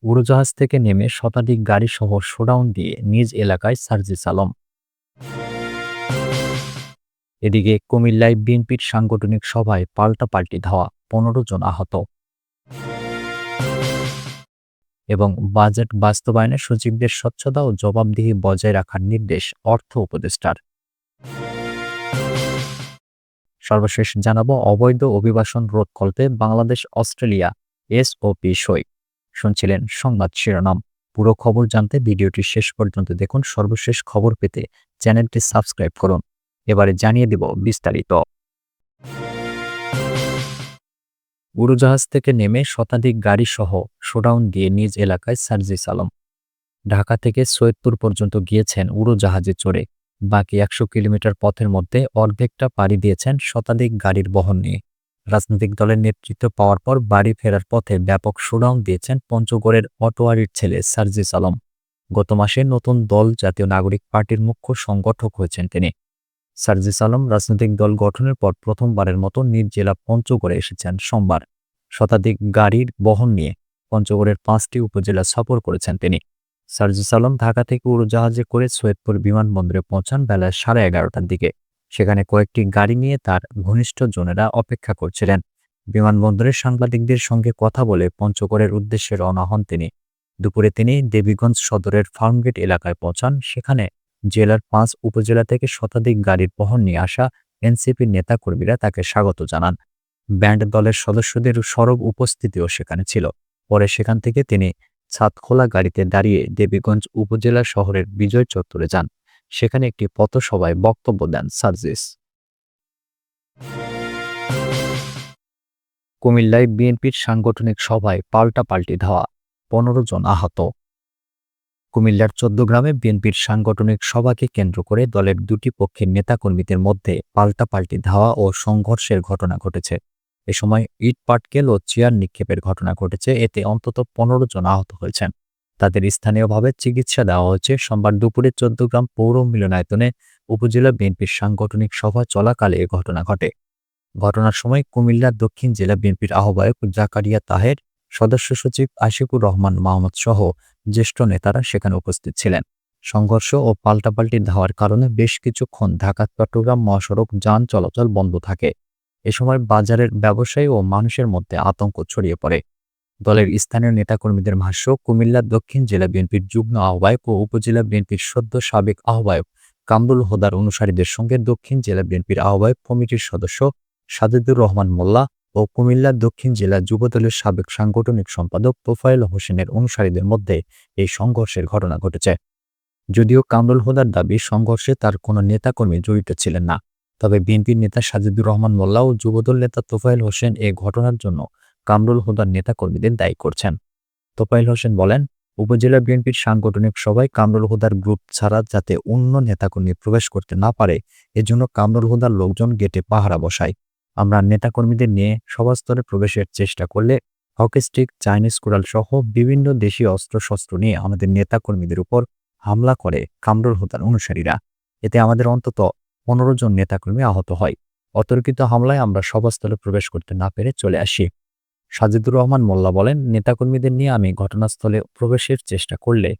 উড়োজাহাজ থেকে নেমে শতাধিক গাড়িসহ শোডাউন দিয়ে নিজ এলাকায় সার্জিস আলম। এদিকে কুমিল্লায় বিএনপির সাংগঠনিক সভায় পাল্টাপাল্টি ধাওয়া, ১৫ জন আহত। এবং বাজেট বাস্তবায়নে সচিবদের স্বচ্ছতা ও জবাবদিহি বজায় রাখার নির্দেশ অর্থ উপদেষ্টার। সর্বশেষ জানাবো অবৈধ অভিবাসন রোধকল্পে বাংলাদেশ অস্ট্রেলিয়া এসওপি সই। শুনছিলেন সংবাদ শিরোনাম। পুরো খবর জানতে ভিডিওটি শেষ পর্যন্ত দেখুন। সর্বশেষ খবর পেতে চ্যানেলটি সাবস্ক্রাইব করুন। এবারে জানিয়ে দিব বিস্তারিত। উড়োজাহাজ থেকে নেমে শতাধিক গাড়িসহ শোডাউন দিয়ে নিজ এলাকায় সার্জিস আলম। ঢাকা থেকে সৈয়দপুর পর্যন্ত গিয়েছেন উড়োজাহাজে চড়ে। বাকি ১০০ কিলোমিটার পথের মধ্যে অর্ধেকটা পাড়ি দিয়েছেন শতাধিক গাড়ির বহন নিয়ে। রাজনৈতিক দলের নেতৃত্ব পাওয়ার পর বাড়ি ফেরার পথে ব্যাপক শোডাউন দিয়েছেন পঞ্চগড়ের অটোয়ারির ছেলে সার্জিস আলম। গত মাসে নতুন দল জাতীয় নাগরিক পার্টির মুখ্য সংগঠক হয়েছেন তিনি। সার্জিস আলম রাজনৈতিক দল গঠনের পর প্রথমবারের মতো নিজ জেলা পঞ্চগড়ে এসেছেন সোমবার। শতাধিক গাড়ির বহন নিয়ে পঞ্চগড়ের ৫টি উপজেলা সফর করেছেন তিনি। সার্জিস আলম ঢাকা থেকে উড়োজাহাজে করে সৈয়দপুর বিমানবন্দরে পৌঁছান বেলা 11:30টার দিকে। সেখানে কয়েকটি গাড়ি নিয়ে তার ঘনিষ্ঠজনেরা অপেক্ষা করছিলেন। বিমানবন্দরে সাংবাদিকদের সঙ্গে কথা বলে পঞ্চগড়ের উদ্দেশ্যে রওনা হন তিনি। দুপুরে তিনি দেবীগঞ্জ সদরের ফার্মগেট এলাকায় পৌঁছান। সেখানে জেলার ৫ উপজেলা থেকে শতাধিক গাড়ির বহন নিয়ে আসা এনসিপির নেতাকর্মীরা তাকে স্বাগত জানান। ব্যান্ড দলের সদস্যদের সরব উপস্থিতিও সেখানে ছিল। পরে সেখান থেকে তিনি ছাদখোলা গাড়িতে দাঁড়িয়ে দেবীগঞ্জ উপজেলা শহরের বিজয় চত্বরে যান। সেখানে একটি পথসভায় বক্তব্য দেন সার্জিস। কুমিল্লায় বিএনপির সাংগঠনিক সভায় পাল্টাপাল্টি ধাওয়া, ১৫ জন আহত। কুমিল্লার ১৪ গ্রামে বিএনপির সাংগঠনিক সভাকে কেন্দ্র করে দলের দুটি পক্ষের নেতাকর্মীদের মধ্যে পাল্টাপাল্টি ধাওয়া ও সংঘর্ষের ঘটনা ঘটেছে। এ সময় ইটপাটকেল ও চেয়ার নিক্ষেপের ঘটনা ঘটেছে। এতে অন্তত ১৫ জন আহত হয়েছেন। তাদের স্থানীয়ভাবে চিকিৎসা দেওয়া হয়েছে। সোমবার দুপুরে ১৪ গ্রাম পৌর মিলনায়তনে উপজেলা বিএনপির সাংগঠনিক সভা চলাকালে এ ঘটনা ঘটে। ঘটনার সময় কুমিল্লা দক্ষিণ জেলা বিএনপির আহ্বায়ক জাকারিয়া তাহের, সদস্য সচিব আশিকুর রহমান মাহমুদ সহ জ্যেষ্ঠ নেতারা সেখানে উপস্থিত ছিলেন। সংঘর্ষ ও পাল্টাপাল্টি ধাওয়ার কারণে বেশ কিছুক্ষণ ঢাকা-চট্টগ্রাম মহাসড়ক যান চলাচল বন্ধ থাকে। এ সময় বাজারের ব্যবসায়ী ও মানুষের মধ্যে আতঙ্ক ছড়িয়ে পড়ে। দলের স্থানীয় নেতাকর্মীদের ভাষ্য, কুমিল্লা দক্ষিণ জেলা বিএনপির যুগ্ম আহ্বায়ক ও উপজেলা বিএনপির সদ্য সাবেক আহ্বায়ক কামরুল হুদার অনুসারীদের সঙ্গে দক্ষিণ জেলা বিএনপির আহ্বায়ক কমিটির সদস্য সাজিদুর রহমান মোল্লা ও কুমিল্লা দক্ষিণ জেলা যুবদলের সাবেক সাংগঠনিক সম্পাদক তোফায়েল হোসেনের অনুসারীদের মধ্যে এই সংঘর্ষের ঘটনা ঘটেছে। যদিও কামরুল হুদার দাবি সংঘর্ষে তার কোনো নেতাকর্মী জড়িত ছিলেন না, তবে বিএনপির নেতা সাজিদুর রহমান মোল্লা ও যুবদল নেতা তোফায়েল হোসেন এ ঘটনার জন্য কামরুল হুদার নেতাকর্মীদের দায়ী করছেন। তোফায়েল হোসেন বলেন, উপজেলা বিএনপির সাংগঠনিক সভায় কামরুল হুদার গ্রুপ ছাড়া যাতে অন্য নেতাকর্মী প্রবেশ করতে না পারে, এজন্য কামরুল হুদার লোকজন গেটে পাহারা বসায়। আমরা নেতাকর্মীদের নিয়ে সভাস্থলে প্রবেশের চেষ্টা করলে হকি স্টিক, চাইনিজ কুড়াল সহ বিভিন্ন দেশীয় অস্ত্রশস্ত্র নিয়ে আমাদের নেতাকর্মীদের উপর হামলা করে কামরুল হুদার অনুসারীরা। এতে আমাদের অন্তত ১৫ জন নেতাকর্মী আহত হয়। অতর্কিত হামলায় আমরা সভাস্থলে প্রবেশ করতে না পেরে চলে আসি। সাজিদুর রহমান মোল্লা বলেন, নেতাকর্মীদের নিয়ে আমি ঘটনাস্থলে প্রবেশের চেষ্টা করলে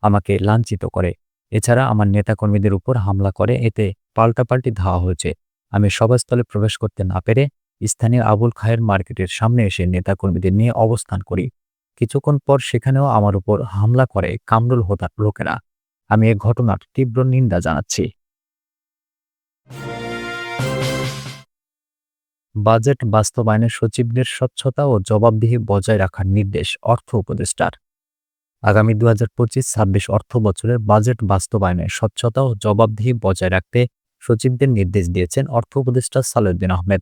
আমাকে লাঞ্ছিত করে। এছাড়া আমার নেতাকর্মীদের উপর হামলা করে। এতে পাল্টাপাল্টি ধাওয়া হয়েছে। আমি সভাস্থলে প্রবেশ করতে না পেরে স্থানীয় আবুল খায়ের মার্কেটের সামনে এসে নেতাকর্মীদের নিয়ে অবস্থান করি। কিছুক্ষণ পর সেখানেও আমার উপর হামলা করে কামরুল হুদার লোকেরা। আমি এ ঘটনার তীব্র নিন্দা জানাচ্ছি। বাজেট বাস্তবায়নে সচিবদের স্বচ্ছতা ও জবাবদিহি বজায় রাখার নির্দেশ অর্থ উপদেষ্টার। আগামী ২০২৫-২৬ অর্থ বছরের বাজেট বাস্তবায়নে স্বচ্ছতা ও জবাবদিহি বজায় রাখতে সচিবদের নির্দেশ দিয়েছেন অর্থ উপদেষ্টা সালেউদ্দিন আহমেদ।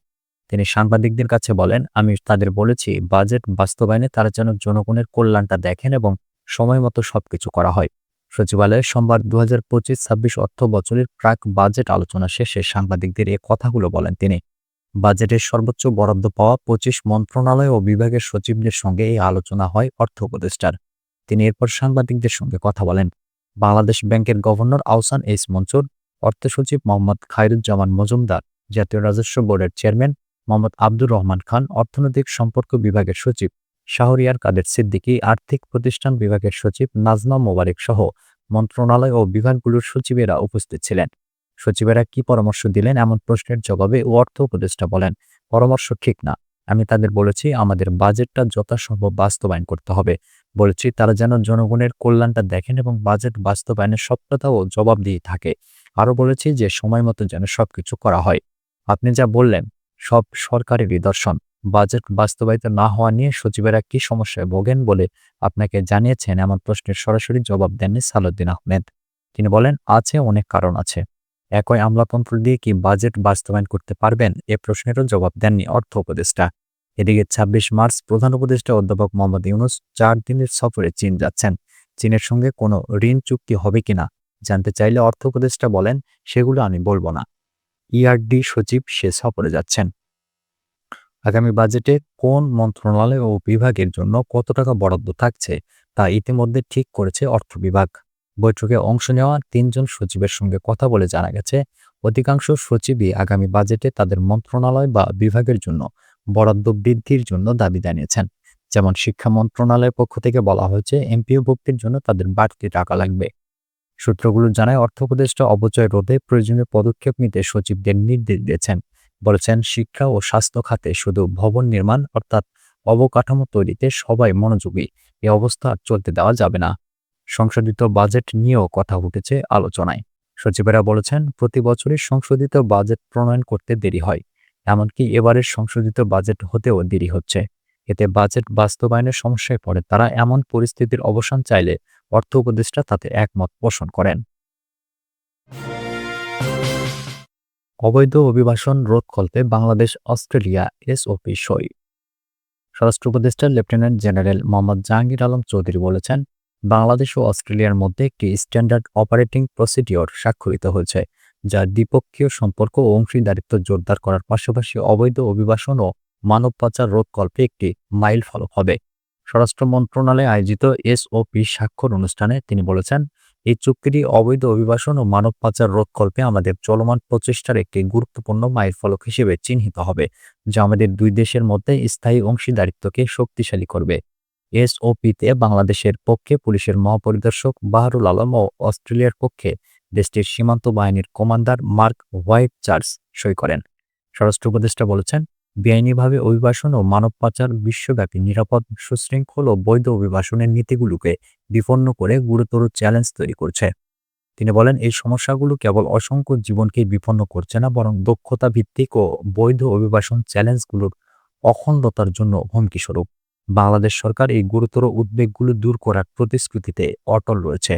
তিনি সাংবাদিকদের কাছে বলেন, আমি তাদের বলেছি বাজেট বাস্তবায়নে তারা যেন জনগণের কল্যাণটা দেখেন এবং সময়মতো সবকিছু করা হয়। সচিবালয়ে সোমবার ২০২৫-২৬ অর্থ বছরের প্রাক বাজেট আলোচনা শেষে সাংবাদিকদের এ কথাগুলো বলেন তিনি। বাজেটের সর্বোচ্চ বরাদ্দ পাওয়া ২৫ মন্ত্রণালয় ও বিভাগের সচিবদের সঙ্গে এই আলোচনা হয় অর্থ উপদেষ্টার। তিনি এরপর সাংবাদিকদের সঙ্গে কথা বলেন। বাংলাদেশ ব্যাংকের গভর্নর আহসান এইচ মনসুর, অর্থ সচিব মোহাম্মদ খায়রুজ্জামান মজুমদার, জাতীয় রাজস্ব বোর্ডের চেয়ারম্যান মোহাম্মদ আব্দুর রহমান খান, অর্থনৈতিক সম্পর্ক বিভাগের সচিব শাহরিয়ার কাদের সিদ্দিকী, আর্থিক প্রতিষ্ঠান বিভাগের সচিব নাজমা মোবারক সহ মন্ত্রণালয় ও বিভাগগুলোর সচিবেরা উপস্থিত ছিলেন। সচিবেরা কি পরামর্শ দিলেন এমন প্রশ্নের জবাবে অর্থ উপদেষ্টা বলেন, পরামর্শ ঠিক না। আমি তাদের বলেছি আমাদের বাজেটটা যথাসম্ভব বাস্তবায়ন করতে হবে। বলেছি তারা যেন জনগণের কল্যাণটা দেখেন এবং বাজেট বাস্তবায়নের সত্যতা ও জবাবদিহি থাকে। আরও বলেছি যে সময় মতো যেন সবকিছু করা হয়। আপনি যা বললেন সব সরকারের নিদর্শন। বাজেট বাস্তবায়িত না হওয়া নিয়ে সচিবেরা কি সমস্যায় ভোগেন বলে আপনাকে জানিয়েছেন এমন প্রশ্নের সরাসরি জবাব দেননি সালাউদ্দিন আহমেদ। তিনি বলেন, আছে, অনেক কারণ আছে। একই আমলাতন্ত্র দিয়ে কি বাজেট বাস্তবায়ন করতে পারবেন এ প্রশ্নেরও জবাব দেননি অর্থ উপদেষ্টা। এদিকে ২৬ মার্চ প্রধান উপদেষ্টা অধ্যাপক মোহাম্মদ ইউনূস ৪ দিনের সফরে চীন যাচ্ছেন। চীনের সঙ্গে কোনো ঋণ চুক্তি হবে কিনা জানতে চাইলে অর্থ উপদেষ্টা বলেন, সেগুলো আমি বলবো না। ইআরডি সচিব সে সফরে যাচ্ছেন। আগামী বাজেটে কোন মন্ত্রণালয় ও বিভাগের জন্য কত টাকা বরাদ্দ থাকছে তা ইতিমধ্যে ঠিক করেছে অর্থ বিভাগ। বৈঠকে অংশ নেওয়া ৩ জন সচিবের সঙ্গে কথা বলে জানা গেছে, অধিকাংশ সচিবই আগামী বাজেটে তাদের মন্ত্রণালয় বা বিভাগের জন্য বরাদ্দ বৃদ্ধির জন্য দাবি জানিয়েছেন। যেমন শিক্ষা মন্ত্রণালয়ের পক্ষ থেকে বলা হয়েছে এমপিও ভুক্তির জন্য তাদের বাড়তি টাকা লাগবে। সূত্রগুলো জানায় অর্থ উপদেষ্টা অপচয় রোধে প্রয়োজনীয় পদক্ষেপ নিতে সচিবদের নির্দেশ দিয়েছেন। বলেছেন, শিক্ষা ও স্বাস্থ্য খাতে শুধু ভবন নির্মাণ অর্থাৎ অবকাঠামো তৈরিতে সবাই মনোযোগী। এ অবস্থা আর চলতে দেওয়া যাবে না। সংশোধিত বাজেট নিয়েও কথা উঠেছে আলোচনায়। সচিবেরা বলেছেন, প্রতি বছরই সংশোধিত বাজেট প্রণয়ন করতে দেরি হয়। এমনকি এবারের সংশোধিত বাজেট হতেও দেরি হচ্ছে। এতে বাজেট বাস্তবায়নের সমস্যায় পড়ে তারা। এমন পরিস্থিতির অবসান চাইলে অর্থ উপদেষ্টা তাতে একমত পোষণ করেন। অবৈধ অভিবাসন রোধকল্পে বাংলাদেশ অস্ট্রেলিয়া এসওপি সই। স্বরাষ্ট্র উপদেষ্টা লেফটেন্যান্ট জেনারেল মোহাম্মদ জাহাঙ্গীর আলম চৌধুরী বলেছেন, বাংলাদেশ ও অস্ট্রেলিয়ার মধ্যে একটি স্ট্যান্ডার্ড অপারেটিং প্রসিডিওর স্বাক্ষরিত হয়েছে, যা দ্বিপক্ষীয় সম্পর্ক ও অংশীদারিত্ব জোরদার করার পাশাপাশি অবৈধ অভিবাসন ও মানব পাচার রোধকল্পে একটি মাইলফলক হবে। স্বরাষ্ট্র মন্ত্রণালয়ে আয়োজিত এসওপি স্বাক্ষর অনুষ্ঠানে তিনি বলেছেন, এই চুক্তিটি অবৈধ অভিবাসন ও মানব পাচার রোধকল্পে আমাদের চলমান প্রচেষ্টার একটি গুরুত্বপূর্ণ মাইলফলক হিসেবে চিহ্নিত হবে, যা আমাদের দুই দেশের মধ্যে স্থায়ী অংশীদারিত্বকে শক্তিশালী করবে। এসওপিতে বাংলাদেশের পক্ষে পুলিশের মহাপরিদর্শক বাহারুল আলম ও অস্ট্রেলিয়ার পক্ষে দেশটির সীমান্ত বাহিনীর কমান্ডার মার্ক হোয়াইট চার্লস সই করেন। স্বরাষ্ট্র উপদেষ্টা বলেছেন, বেআইনিভাবে অভিবাসন ও মানব পাচার বিশ্বব্যাপী নিরাপদ, সুশৃঙ্খল ও বৈধ অভিবাসনের নীতিগুলোকে বিপন্ন করে গুরুতর চ্যালেঞ্জ তৈরি করছে। তিনি বলেন, এই সমস্যাগুলো কেবল অসংখ্য জীবনকে বিপন্ন করছে না, বরং দক্ষতা ভিত্তিক ও বৈধ অভিবাসন চ্যালেঞ্জগুলোর অখণ্ডতার জন্য হুমকিস্বরূপ। বাংলাদেশ সরকার এই গুরুতর উদ্বেগগুলো দূর করার প্রতিশ্রুতিতে অটল রয়েছে।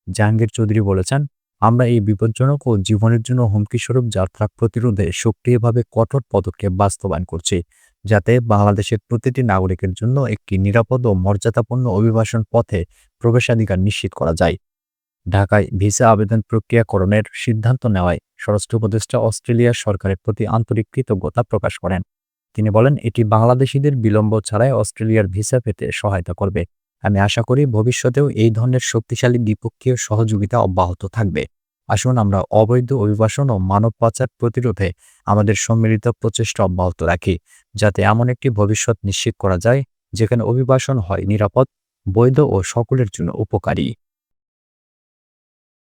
জাহাঙ্গীর চৌধুরী বলেছেন, আমরা এই বিপজ্জনক ও জীবনের জন্য হুমকিস্বরূপ যাত্রা প্রতিরোধে সক্রিয়ভাবে কঠোর পদক্ষেপ বাস্তবায়ন করছি, যাতে বাংলাদেশের প্রতিটি নাগরিকের জন্য একটি নিরাপদ ও মর্যাদাপূর্ণ অভিবাসন পথে প্রবেশাধিকার নিশ্চিত করা যায়। ঢাকায় ভিসা আবেদন প্রক্রিয়াকরণের সিদ্ধান্ত নেওয়ায় স্বরাষ্ট্র উপদেষ্টা অস্ট্রেলিয়া সরকারের প্রতি আন্তরিক কৃতজ্ঞতা প্রকাশ করেন। তিনি বলেন, এটি বাংলাদেশিদের বিলম্ব ছাড়াই অস্ট্রেলিয়ার ভিসা পেতে সহায়তা করবে। আমি আশা করি ভবিষ্যতেও এই ধরনের শক্তিশালী দ্বিপক্ষীয় সহযোগিতা অব্যাহত থাকবে। আসুন আমরা অবৈধ অভিবাসন ও মানব পাচার প্রতিরোধে আমাদের সম্মিলিত প্রচেষ্টা অব্যাহত রাখি, যাতে এমন একটি ভবিষ্যৎ নিশ্চিত করা যায় যেখানে অভিবাসন হয় নিরাপদ, বৈধ ও সকলের জন্য উপকারী।